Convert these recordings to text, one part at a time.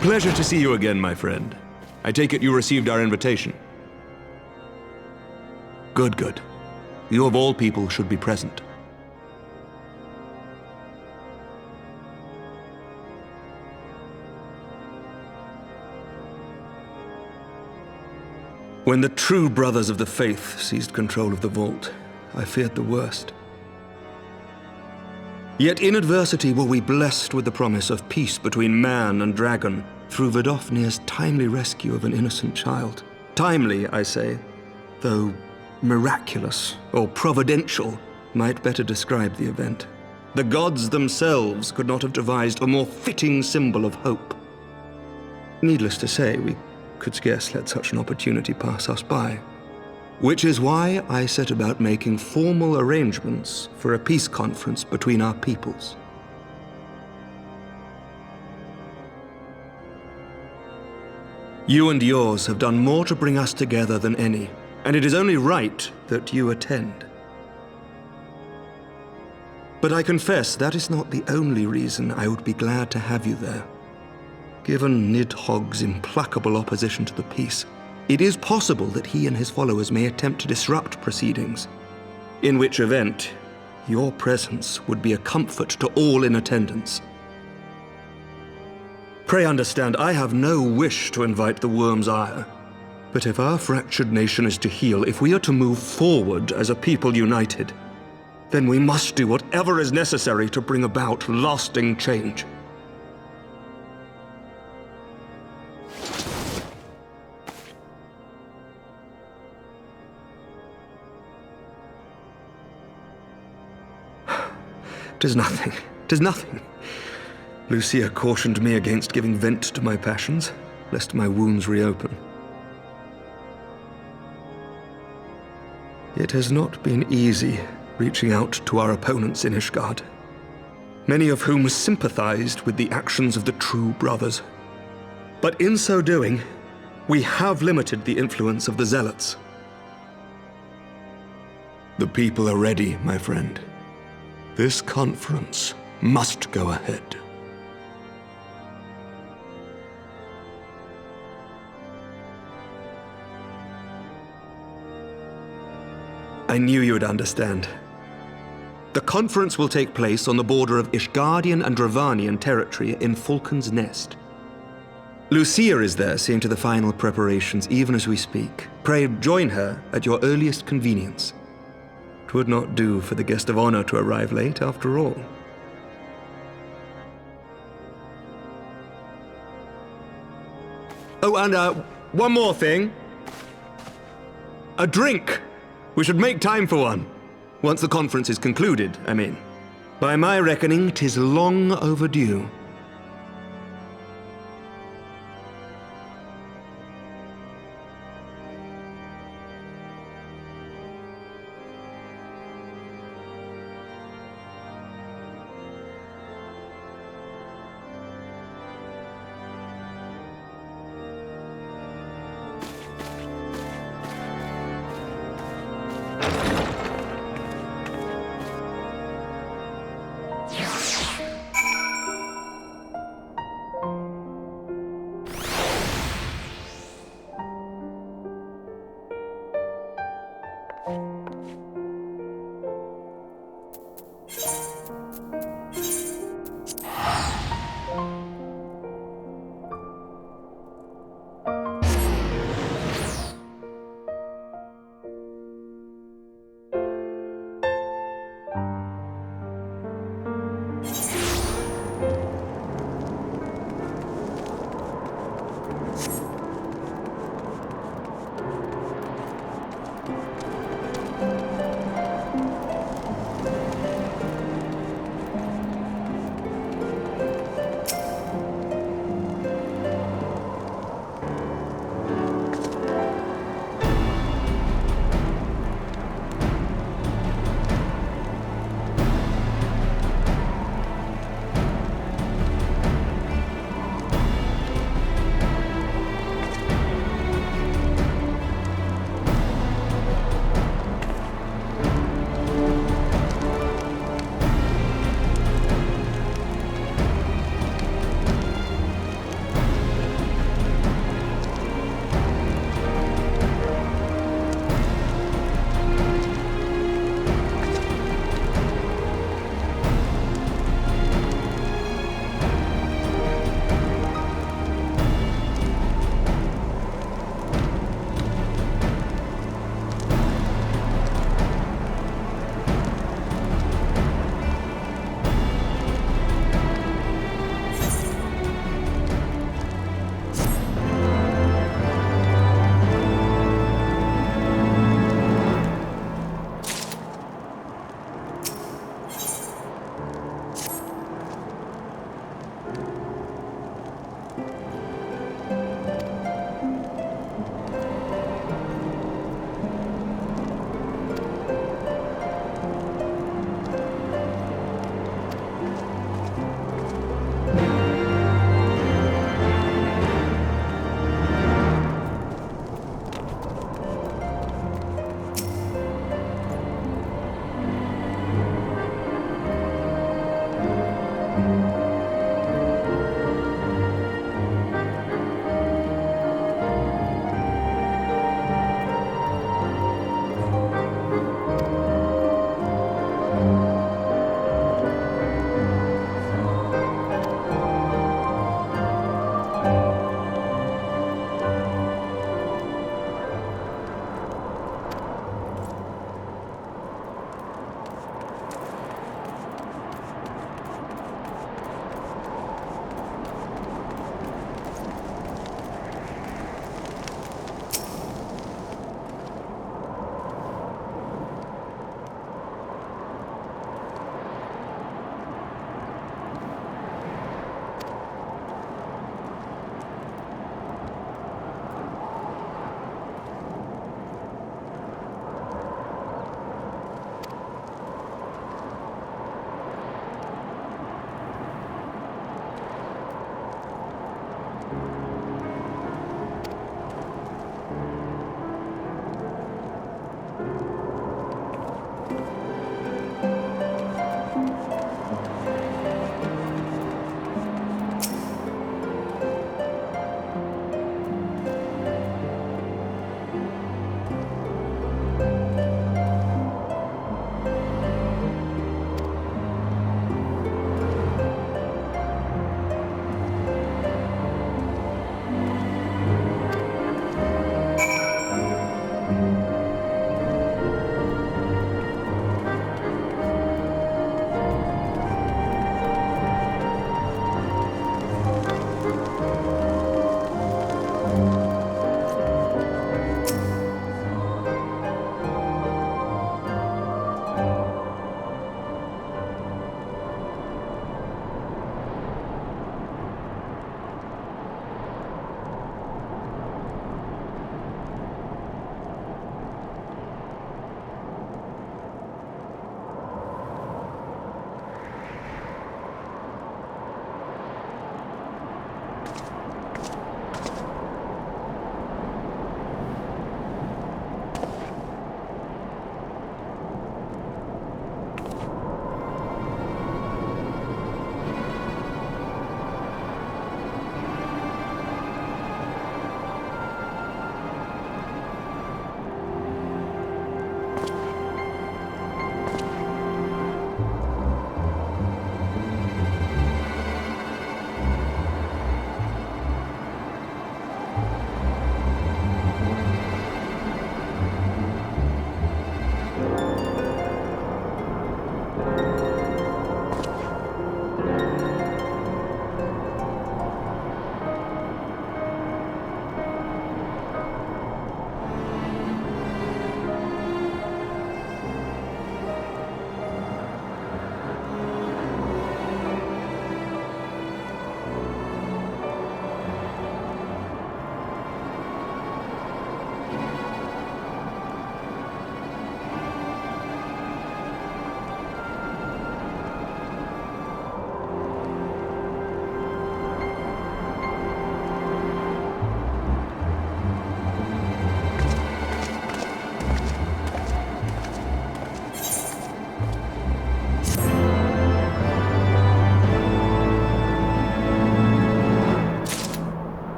pleasure to see you again, my friend. I take it you received our invitation. Good, good. You of all people should be present. When the true brothers of the faith seized control of the vault, I feared the worst. Yet in adversity were we blessed with the promise of peace between man and dragon through Vidofnir's timely rescue of an innocent child. Timely, I say, though miraculous or providential might better describe the event. The gods themselves could not have devised a more fitting symbol of hope. Needless to say, we could scarce let such an opportunity pass us by. Which is why I set about making formal arrangements for a peace conference between our peoples. You and yours have done more to bring us together than any, and it is only right that you attend. But I confess that is not the only reason I would be glad to have you there. Given Nidhogg's implacable opposition to the peace, it is possible that he and his followers may attempt to disrupt proceedings, in which event your presence would be a comfort to all in attendance. Pray understand, I have no wish to invite the worm's ire, but if our fractured nation is to heal, if we are to move forward as a people united, then we must do whatever is necessary to bring about lasting change. "'Tis nothing, 'tis nothing." Lucia cautioned me against giving vent to my passions, lest my wounds reopen. It has not been easy reaching out to our opponents in Ishgard, many of whom sympathized with the actions of the true brothers. But in so doing, we have limited the influence of the zealots. The people are ready, my friend. This conference must go ahead. I knew you would understand. The conference will take place on the border of Ishgardian and Dravanian territory in Falcon's Nest. Lucia is there seeing to the final preparations even as we speak. Pray join her at your earliest convenience. 'Twould not do for the guest of honor to arrive late, after all. Oh, and one more thing. A drink! We should make time for one. Once the conference is concluded, I mean. By my reckoning, 'tis long overdue.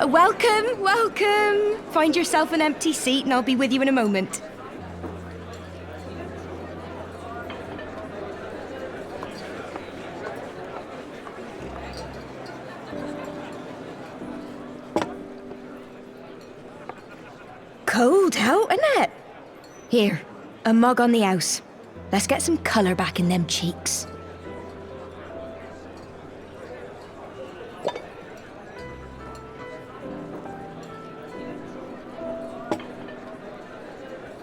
Welcome, welcome. Find yourself an empty seat and I'll be with you in a moment. Cold out, isn't it? Here, a mug on the house. Let's get some colour back in them cheeks.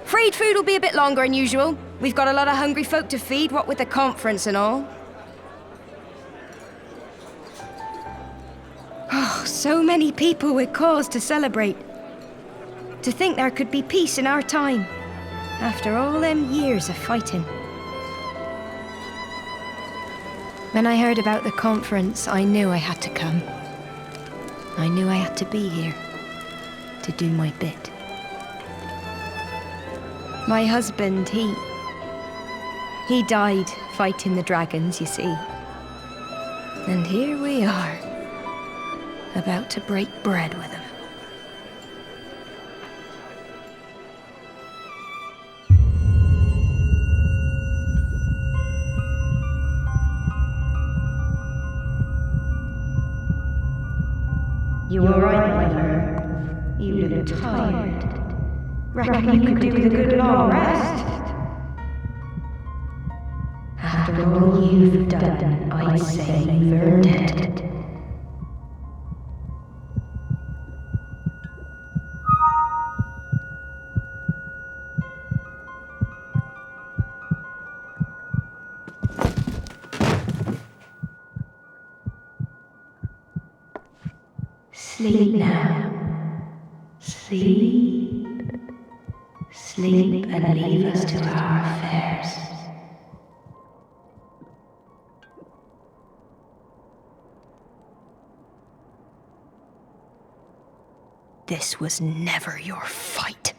Freed food will be a bit longer than usual. We've got a lot of hungry folk to feed, what with the conference and all. Oh, so many people with cause to celebrate. To think there could be peace in our time, after all them years of fighting. When I heard about the conference, I knew I had to come. I knew I had to be here. to do my bit. My husband, he died fighting the dragons, you see. And here we are, about to break bread with him. You alright, my lord? You look tired. Reckon you could do with a good long rest? After all you've done, I'd say you've earned it. Sleep now. Sleep. Sleep and leave us to our affairs. This was never your fight.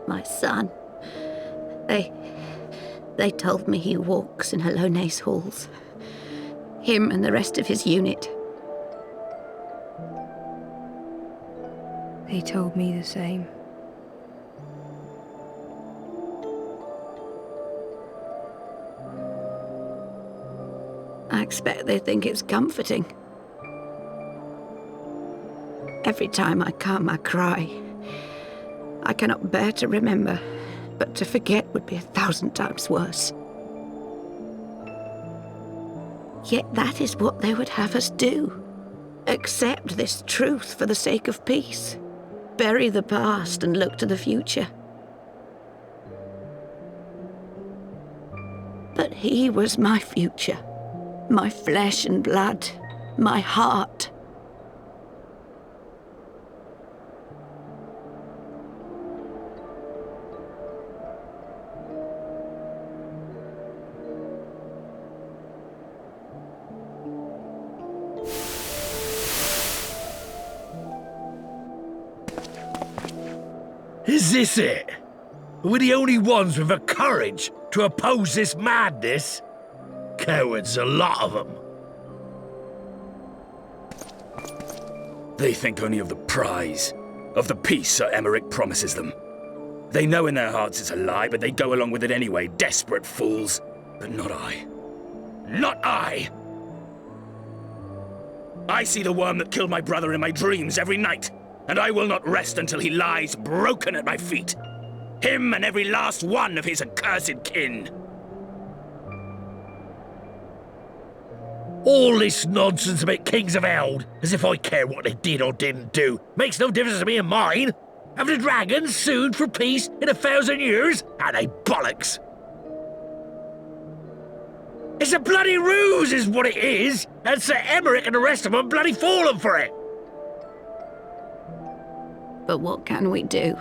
My son. They told me he walks in Hallone's halls. Him and the rest of his unit. They told me the same. I expect they think it's comforting. Every time I come, I cry. I cannot bear to remember, but to forget would be 1,000 times worse. Yet that is what they would have us do. Accept this truth for the sake of peace. Bury the past and look to the future. But he was my future, my flesh and blood, my heart. Is this it? Are we the only ones with the courage to oppose this madness? Cowards, a lot of them. They think only of the prize, of the peace Sir Emmerich promises them. They know in their hearts it's a lie, but they go along with it anyway, desperate fools. But not I. Not I! I see the worm that killed my brother in my dreams every night. And I will not rest until he lies broken at my feet. Him and every last one of his accursed kin. All this nonsense about Kings of Eld, as if I care what they did or didn't do, makes no difference to me and mine. Have the dragons sued for peace in 1,000 years? Are they bollocks? It's a bloody ruse is what it is, and Sir Emmerich and the rest of them bloody fallen for it. But what can we do?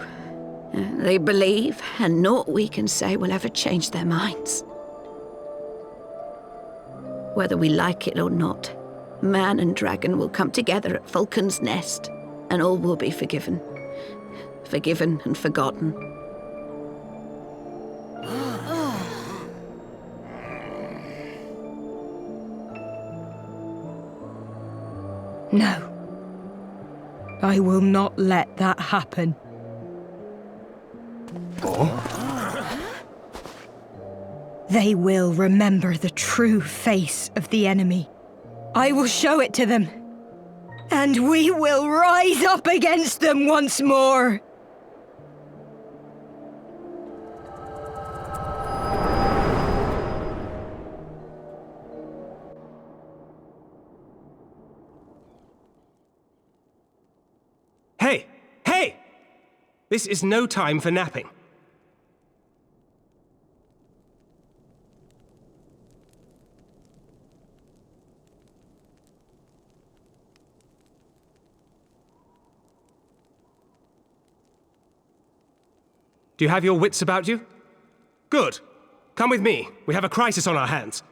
They believe, and naught we can say will ever change their minds. Whether we like it or not, man and dragon will come together at Vulcan's Nest, and all will be forgiven. Forgiven and forgotten. No. I will not let that happen. They will remember the true face of the enemy. I will show it to them. And we will rise up against them once more. This is no time for napping. Do you have your wits about you? Good. Come with me. We have a crisis on our hands.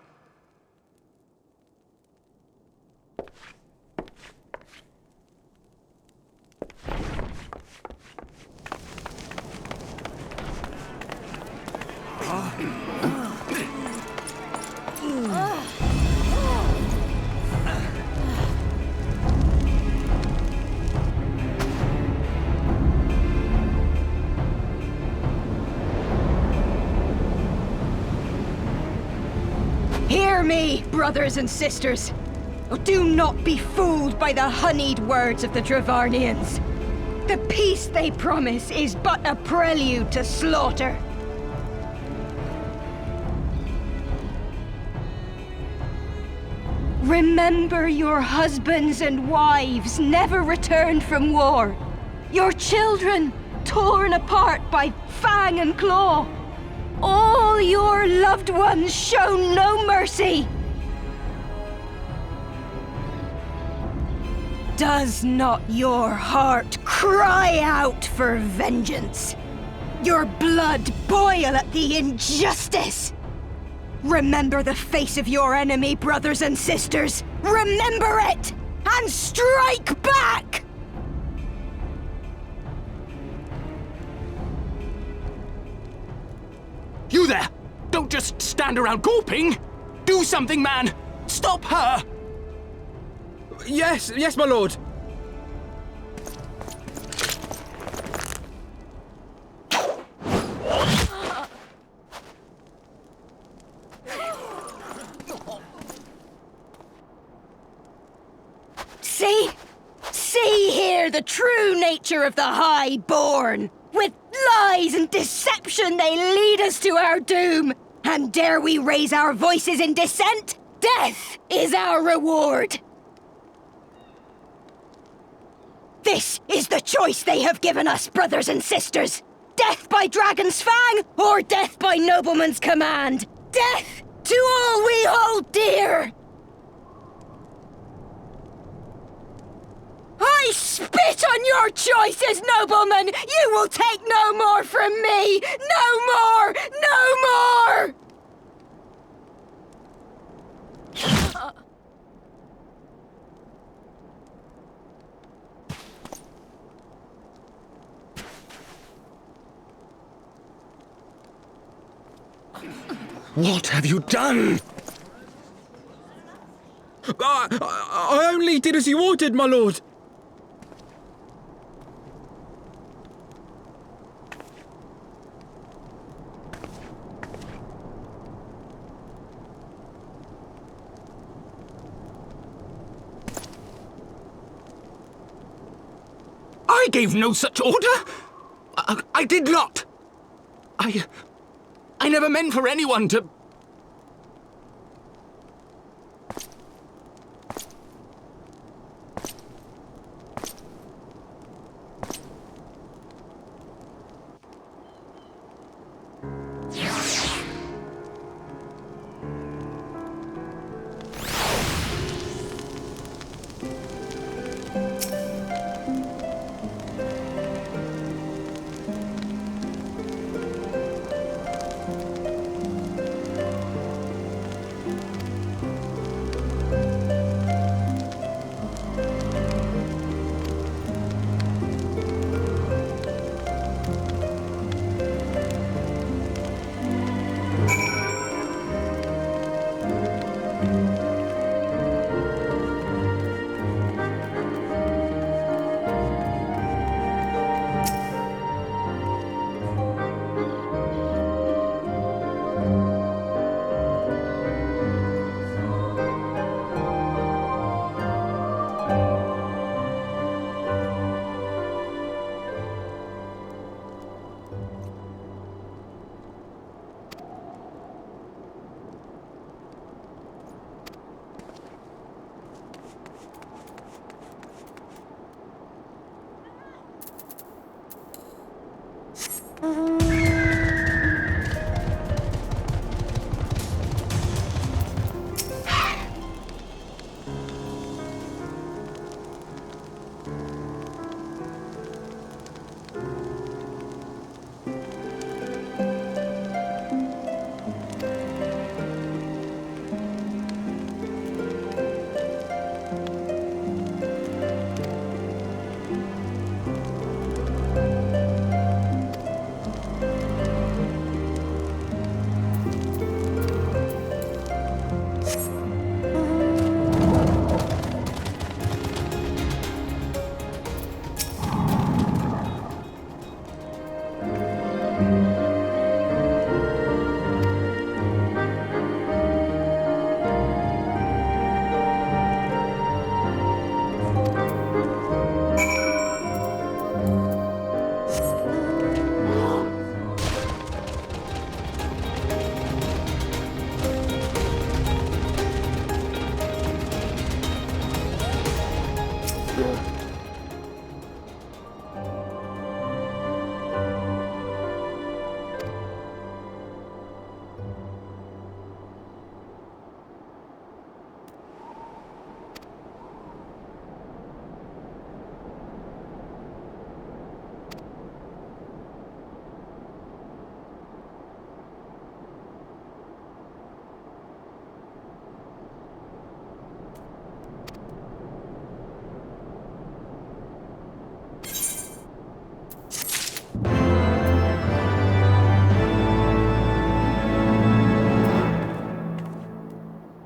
Hear me, brothers and sisters. Do not be fooled by the honeyed words of the Dravarnians. The peace they promise is but a prelude to slaughter. Remember your husbands and wives never returned from war. Your children torn apart by fang and claw. All your loved ones shown no mercy. Does not your heart cry out for vengeance? Your blood boil at the injustice? Remember the face of your enemy, brothers and sisters. Remember it, and strike back! You there! Don't just stand around gawping! Do something, man! Stop her! Yes, my lord. See here the true nature of the Highborn. With lies and deception they lead us to our doom. And dare we raise our voices in dissent? Death is our reward. This is the choice they have given us, brothers and sisters. Death by dragon's fang, or death by nobleman's command. Death to all we hold dear. I spit on your choices, noblemen! You will take no more from me! No more! No more! What have you done? I only did as you ordered, my lord. I gave no such order! I did not! I never meant for anyone to...